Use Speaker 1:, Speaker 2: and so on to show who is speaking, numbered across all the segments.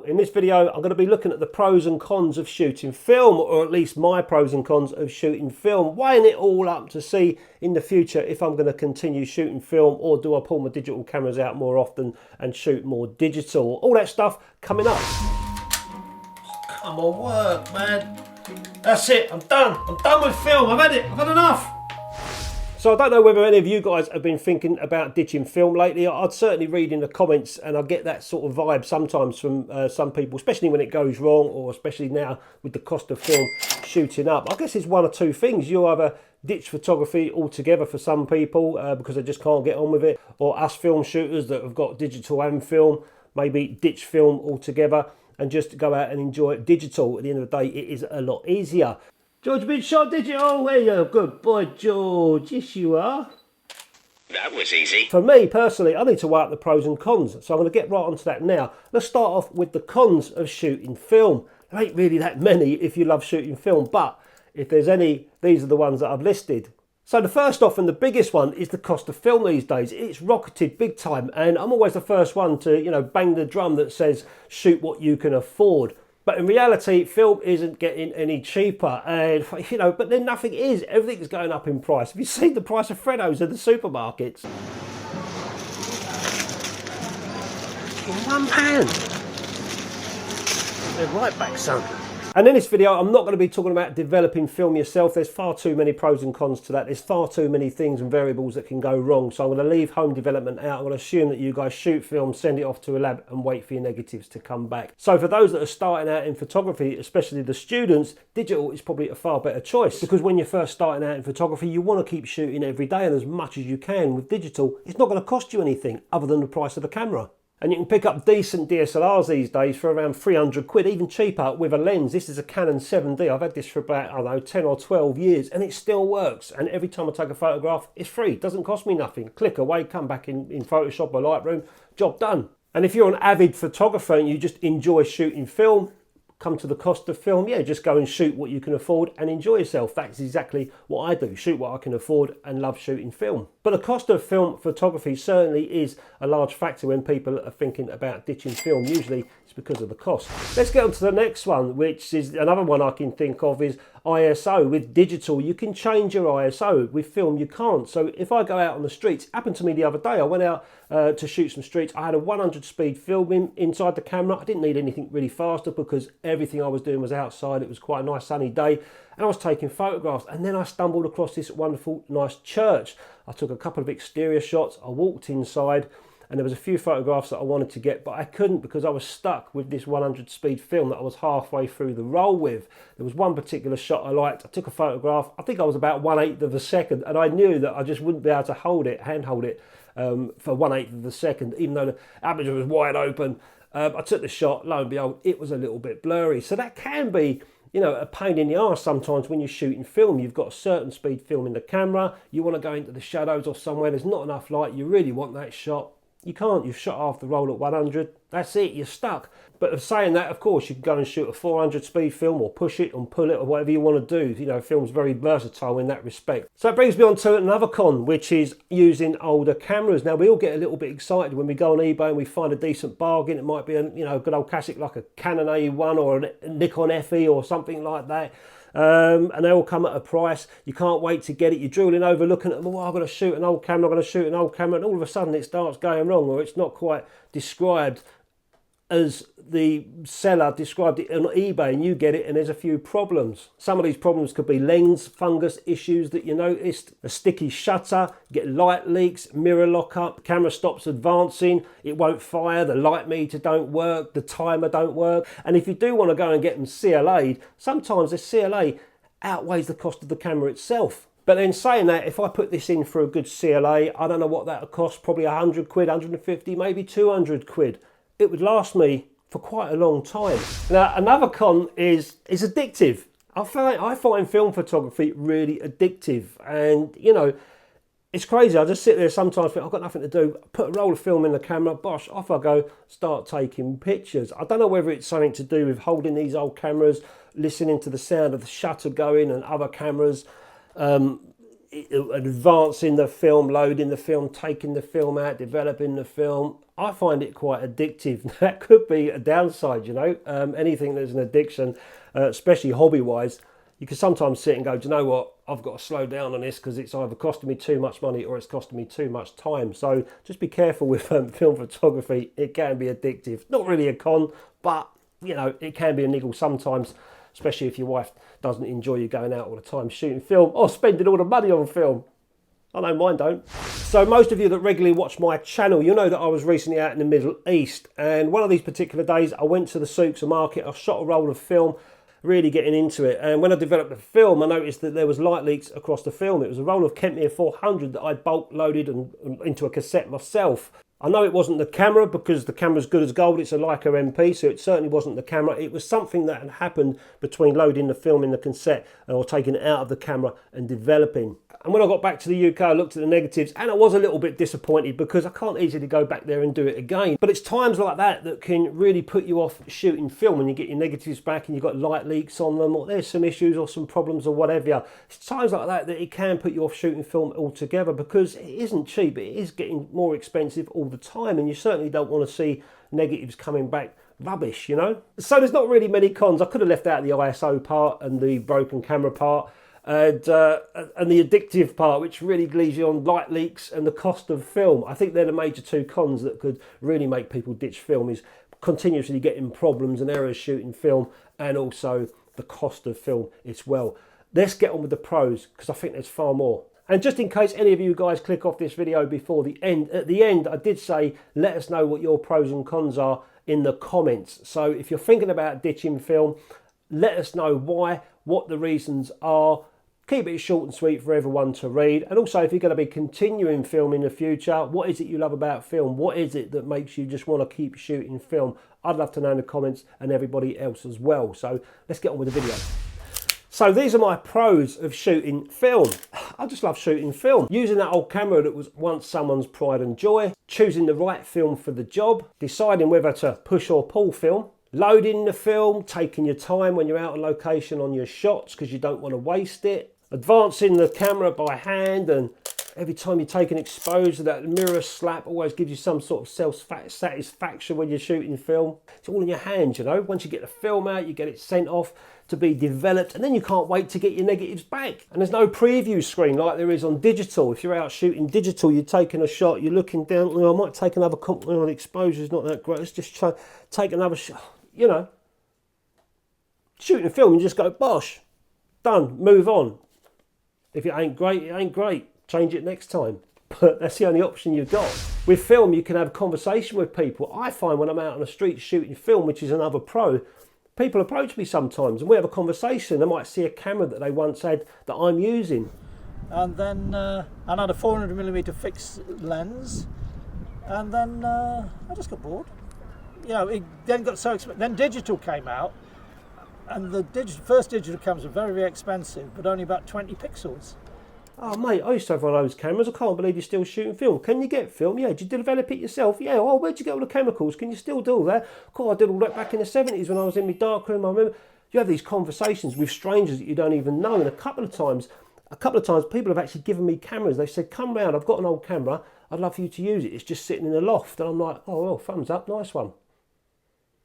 Speaker 1: In this video, I'm going to be looking at the pros and cons of shooting film, or at least my pros and cons of shooting film, weighing it all up to see in the future if I'm going to continue shooting film or do I pull my digital cameras out more often and shoot more digital. All that stuff coming up. Oh, come on, work, man. That's it, I'm done. I'm done with film. I've had it. I've had enough. So I don't know whether any of you guys have been thinking about ditching film lately. I'd certainly read in the comments and I get that sort of vibe sometimes from some people, especially when it goes wrong, or especially now with the cost of film shooting up. I guess it's one or two things. You'll either ditch photography altogether for some people because they just can't get on with it, or us film shooters that have got digital and film, maybe ditch film altogether and just go out and enjoy it digital. At the end of the day, it is a lot easier. George, been shot digital. There you go. Good boy, George. Yes, you are.
Speaker 2: That was easy.
Speaker 1: For me, personally, I need to weigh up the pros and cons. So I'm going to get right onto that now. Let's start off with the cons of shooting film. There ain't really that many if you love shooting film, but if there's any, these are the ones that I've listed. So the first off and the biggest one is the cost of film these days. It's rocketed big time, and I'm always the first one to, bang the drum that says shoot what you can afford. But in reality, film isn't getting any cheaper, and but then nothing is. Everything's going up in price. Have you seen the price of Freddos in the supermarkets? In £1. They're right back, son. And in this video, I'm not going to be talking about developing film yourself. There's far too many pros and cons to that. There's far too many things and variables that can go wrong. So I'm going to leave home development out. I'm going to assume that you guys shoot film, send it off to a lab and wait for your negatives to come back. So for those that are starting out in photography, especially the students, digital is probably a far better choice, because when you're first starting out in photography, you want to keep shooting every day and as much as you can. With digital, it's not going to cost you anything other than the price of the camera. And you can pick up decent DSLRs these days for around 300 quid, even cheaper with a lens. This is a Canon 7D. I've had this for about, I don't know, 10 or 12 years, and it still works. And every time I take a photograph, it's free. It doesn't cost me nothing. Click away, come back in Photoshop or Lightroom, job done. And if you're an avid photographer and you just enjoy shooting film, come to the cost of film, yeah, just go and shoot what you can afford and enjoy yourself. That's exactly what I do, shoot what I can afford and love shooting film. But the cost of film photography certainly is a large factor when people are thinking about ditching film. Usually it's because of the cost. Let's get on to the next one, which is another one I can think of, is ISO. With digital, you can change your ISO. With film, you can't. So if I go out on the streets, it happened to me the other day. I went out to shoot some streets. I had a 100 speed film inside the camera. I didn't need anything really faster because everything I was doing was outside. It was quite a nice sunny day and I was taking photographs, and then I stumbled across this wonderful nice church. I took a couple of exterior shots. I walked inside and there was a few photographs that I wanted to get, but I couldn't because I was stuck with this 100 speed film that I was halfway through the roll with. There was one particular shot I liked. I took a photograph. I think I was about 1/8 of a second, and I knew that I just wouldn't be able to handhold it for 1/8 of a second, even though the aperture was wide open. I took the shot. Lo and behold, it was a little bit blurry. So that can be, a pain in the arse sometimes when you're shooting film. You've got a certain speed film in the camera. You want to go into the shadows or somewhere. There's not enough light. You really want that shot. You can't. You've shot half the roll at 100. That's it. You're stuck. But of saying that, of course, you can go and shoot a 400 speed film or push it and pull it or whatever you want to do. Film's very versatile in that respect. So that brings me on to another con, which is using older cameras. Now, we all get a little bit excited when we go on eBay and we find a decent bargain. It might be a good old classic like a Canon A1 or a Nikon FE or something like that. And they all come at a price. You can't wait to get it. You're drooling over looking at them. Oh, I've got to shoot an old camera. I'm going to shoot an old camera. And all of a sudden it starts going wrong, or it's not quite described as the seller described it on eBay, and you get it and there's a few problems. Some of these problems could be lens fungus issues that you noticed, a sticky shutter, you get light leaks, mirror lock up, camera stops advancing, it won't fire, the light meter don't work, the timer don't work. And if you do want to go and get them CLA'd, sometimes the CLA outweighs the cost of the camera itself. But then saying that, if I put this in for a good CLA, I don't know what that would cost, probably 100 quid, 150, maybe 200 quid. It would last me for quite a long time. Now, another con is addictive. I find film photography really addictive, and it's crazy. I just sit there sometimes, think I've got nothing to do, put a roll of film in the camera, bosh, off I go, start taking pictures. I don't know whether it's something to do with holding these old cameras, listening to the sound of the shutter going and other cameras, advancing the film, loading the film, taking the film out, developing the film. I find it quite addictive. That could be a downside, you know. Anything that's an addiction, especially hobby-wise, you can sometimes sit and go, do you know what, I've got to slow down on this because it's either costing me too much money or it's costing me too much time. So just be careful with film photography. It can be addictive. Not really a con, but, you know, it can be a niggle sometimes, especially if your wife doesn't enjoy you going out all the time shooting film or spending all the money on film. I know mine don't. So most of you that regularly watch my channel, you know that I was recently out in the Middle East, and one of these particular days I went to the souks market, I shot a roll of film, really getting into it, and when I developed the film I noticed that there was light leaks across the film. It was a roll of Kentmere 400 that I bulk loaded and into a cassette myself. I know it wasn't the camera because the camera's good as gold, it's a Leica MP, so it certainly wasn't the camera. It was something that had happened between loading the film in the cassette or taking it out of the camera and developing. And when I got back to the UK, I looked at the negatives and I was a little bit disappointed because I can't easily go back there and do it again. But it's times like that that can really put you off shooting film when you get your negatives back and you've got light leaks on them, or there's some issues or some problems or whatever. It's times like that that it can put you off shooting film altogether because it isn't cheap. It is getting more expensive all the time, and you certainly don't want to see negatives coming back rubbish, you know. So there's not really many cons. I could have left out the ISO part and the broken camera part and the addictive part, which really leaves you on light leaks and the cost of film. I think they're the major two cons that could really make people ditch film, is continuously getting problems and errors shooting film, and also the cost of film as well. Let's get on with the pros, because I think there's far more. And just in case any of you guys click off this video before the end, at the end I did say let us know what your pros and cons are in the comments. So if you're thinking about ditching film, let us know why, what the reasons are. Keep it short and sweet for everyone to read. And also, if you're going to be continuing film in the future, what is it you love about film? What is it that makes you just want to keep shooting film? I'd love to know in the comments, and everybody else as well. So let's get on with the video. So these are my pros of shooting film. I just love shooting film. Using that old camera that was once someone's pride and joy. Choosing the right film for the job. Deciding whether to push or pull film. Loading the film. Taking your time when you're out on location on your shots because you don't want to waste it. Advancing the camera by hand, and every time you take an exposure, that mirror slap always gives you some sort of self-satisfaction when you're shooting film. It's all in your hands, you know. Once you get the film out, you get it sent off to be developed, and then you can't wait to get your negatives back. And there's no preview screen like there is on digital. If you're out shooting digital, you're taking a shot, you're looking down, I might take another compliment on exposure's not that great, let's just try take another shot, you know. Shooting film, you just go, bosh, done, move on. If it ain't great, it ain't great. Change it next time. But that's the only option you've got. With film, you can have a conversation with people. I find when I'm out on the street shooting film, which is another pro, people approach me sometimes and we have a conversation. They might see a camera that they once had that I'm using.
Speaker 3: And then I had a 400mm fixed lens, and then I just got bored. You know, it then got so expensive. Then digital came out. And the first digital cameras are very, very expensive, but only about 20 pixels.
Speaker 1: Oh mate, I used to have one of those cameras. I can't believe you're still shooting film. Can you get film? Yeah. Did you develop it yourself? Yeah. Oh, where'd you get all the chemicals? Can you still do all that? Cool, I did all that back in the 70s when I was in my darkroom. I remember you have these conversations with strangers that you don't even know. And a couple of times people have actually given me cameras. They said, come round, I've got an old camera. I'd love for you to use it. It's just sitting in the loft. And I'm like, oh, well, thumbs up, nice one.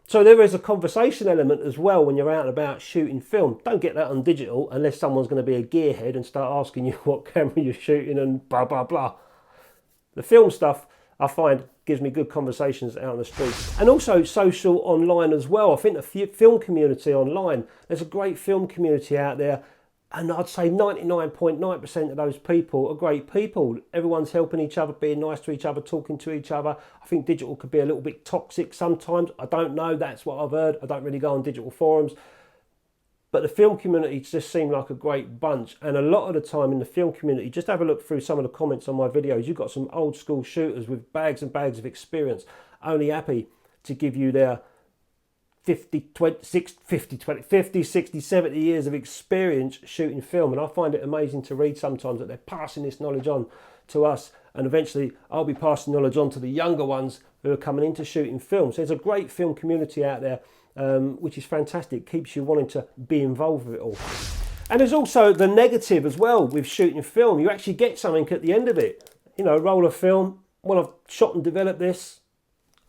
Speaker 1: So there is a conversation element as well when you're out and about shooting film. Don't get that on digital unless someone's going to be a gearhead and start asking you what camera you're shooting and blah, blah, blah. The film stuff, I find, gives me good conversations out on the street. And also social online as well. I think the film community online, there's a great film community out there. And I'd say 99.9% of those people are great people. Everyone's helping each other, being nice to each other, talking to each other. I think digital could be a little bit toxic sometimes. I don't know. That's what I've heard. I don't really go on digital forums. But the film community just seemed like a great bunch. And a lot of the time in the film community, just have a look through some of the comments on my videos. You've got some old school shooters with bags and bags of experience, only happy to give you their 50, 60, 70 years of experience shooting film. And I find it amazing to read sometimes that they're passing this knowledge on to us, and eventually I'll be passing knowledge on to the younger ones who are coming into shooting film. So there's a great film community out there, which is fantastic, keeps you wanting to be involved with it all. And there's also the negative as well with shooting film. You actually get something at the end of it. You know, roll of film, well, I've shot and developed this,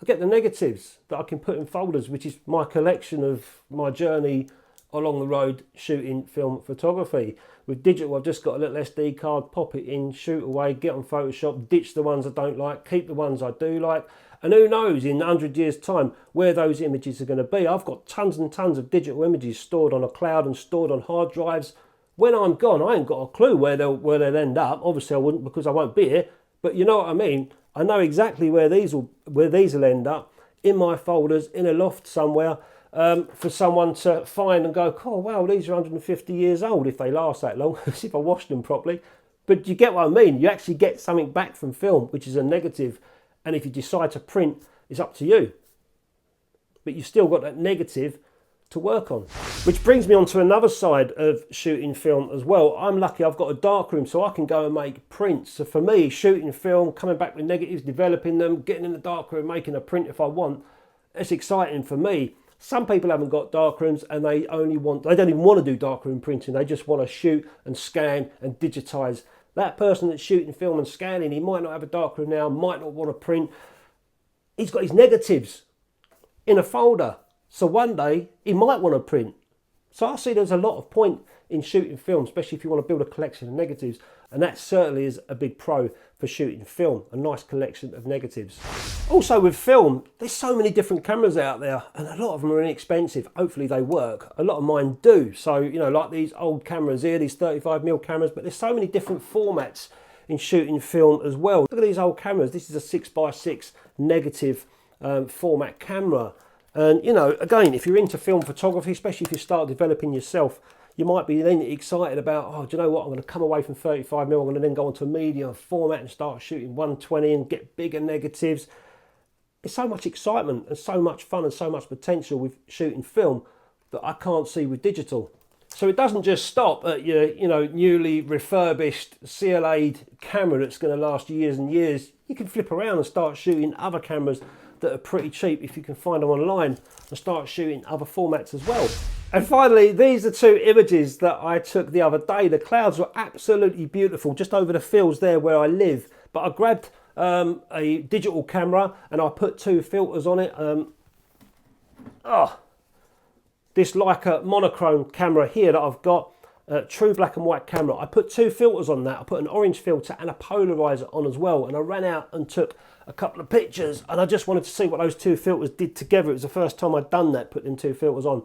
Speaker 1: I get the negatives that I can put in folders, which is my collection of my journey along the road shooting film photography. With digital, I've just got a little SD card, pop it in, shoot away, get on Photoshop, ditch the ones I don't like, keep the ones I do like. And who knows in 100 years' time where those images are going to be. I've got tons and tons of digital images stored on a cloud and stored on hard drives. When I'm gone, I ain't got a clue where they'll end up. Obviously, I wouldn't, because I won't be here. But you know what I mean. I know exactly where these will end up, in my folders, in a loft somewhere, for someone to find and go, oh wow, these are 150 years old if they last that long, if I washed them properly. But you get what I mean. You actually get something back from film, which is a negative. And if you decide to print, it's up to you. But you've still got that negative to work on. Which brings me on to another side of shooting film as well. I'm lucky I've got a darkroom, so I can go and make prints. So for me, shooting film, coming back with negatives, developing them, getting in the darkroom, making a print if I want, it's exciting for me. Some people haven't got darkrooms and they don't even want to do darkroom printing. They just want to shoot and scan and digitize. That person that's shooting film and scanning, he might not have a darkroom now, might not want to print. He's got his negatives in a folder. So one day he might want to print. So I see there's a lot of point in shooting film, especially if you want to build a collection of negatives. And that certainly is a big pro for shooting film, a nice collection of negatives. Also with film, there's so many different cameras out there and a lot of them are inexpensive. Hopefully they work. A lot of mine do. So, you know, like these old cameras here, these 35mm cameras, but there's so many different formats in shooting film as well. Look at these old cameras. This is a 6x6 negative format camera. And, you know, again, if you're into film photography, especially if you start developing yourself, you might be then excited about, oh, do you know what? I'm going to come away from 35mm. I'm going to then go onto medium format and start shooting 120 and get bigger negatives. It's so much excitement and so much fun and so much potential with shooting film that I can't see with digital. So it doesn't just stop at your, you know, newly refurbished CLA'd camera that's going to last years and years. You can flip around and start shooting other cameras that are pretty cheap if you can find them online, and start shooting other formats as well. And finally, these are two images that I took the other day. The clouds were absolutely beautiful just over the fields there where I live. But I grabbed a digital camera and I put two filters on it. This Leica monochrome camera here that I've got, true black and white camera. I put two filters on that. I put an orange filter and a polarizer on as well. And I ran out and took a couple of pictures and I just wanted to see what those two filters did together. It was the first time I'd done that, put them two filters on.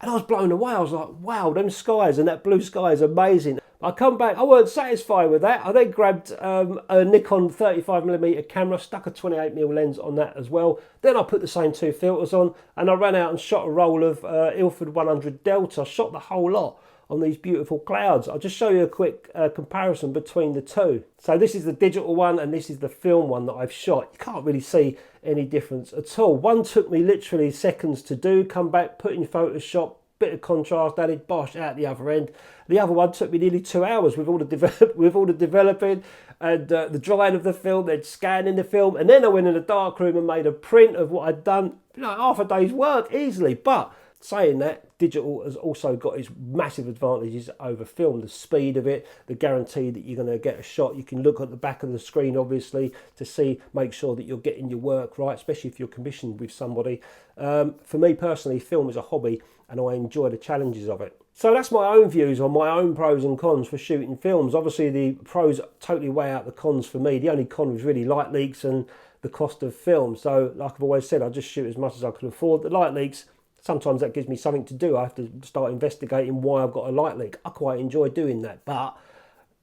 Speaker 1: And I was blown away. I was like, wow, them skies and that blue sky is amazing. I come back, I weren't satisfied with that. I then grabbed a Nikon 35mm camera, stuck a 28mm lens on that as well. Then I put the same two filters on and I ran out and shot a roll of Ilford 100 Delta. I shot the whole lot on these beautiful clouds. I'll just show you a quick comparison between the two. So this is the digital one and this is the film one that I've shot. You can't really see any difference at all. One took me literally seconds to do, come back, put in Photoshop, bit of contrast added, bosh, out the other end. The other one took me nearly 2 hours with all the developing and the drying of the film, then scanning the film, and then I went in the darkroom and made a print of what I'd done. You know, half a day's work easily. But saying that, digital has also got its massive advantages over film. The speed of it, the guarantee that you're going to get a shot. You can look at the back of the screen, obviously, to see, make sure that you're getting your work right, especially if you're commissioned with somebody. For me personally, film is a hobby and I enjoy the challenges of it. So that's my own views on my own pros and cons for shooting films. Obviously the pros totally weigh out the cons for me. The only con was really light leaks and the cost of film. So like I've always said, I just shoot as much as I can afford. The light leaks, sometimes that gives me something to do. I have to start investigating why I've got a light leak. I quite enjoy doing that. But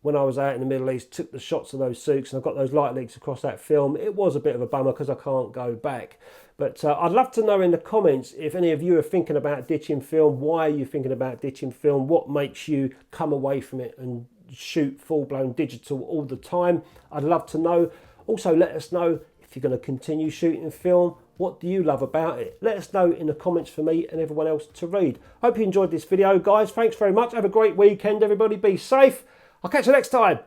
Speaker 1: when I was out in the Middle East, took the shots of those souks and I got those light leaks across that film, it was a bit of a bummer because I can't go back. But I'd love to know in the comments if any of you are thinking about ditching film. Why are you thinking about ditching film? What makes you come away from it and shoot full-blown digital all the time? I'd love to know. Also, let us know if you're going to continue shooting film. What do you love about it? Let us know in the comments for me and everyone else to read. Hope you enjoyed this video, guys. Thanks very much. Have a great weekend, everybody. Be safe. I'll catch you next time.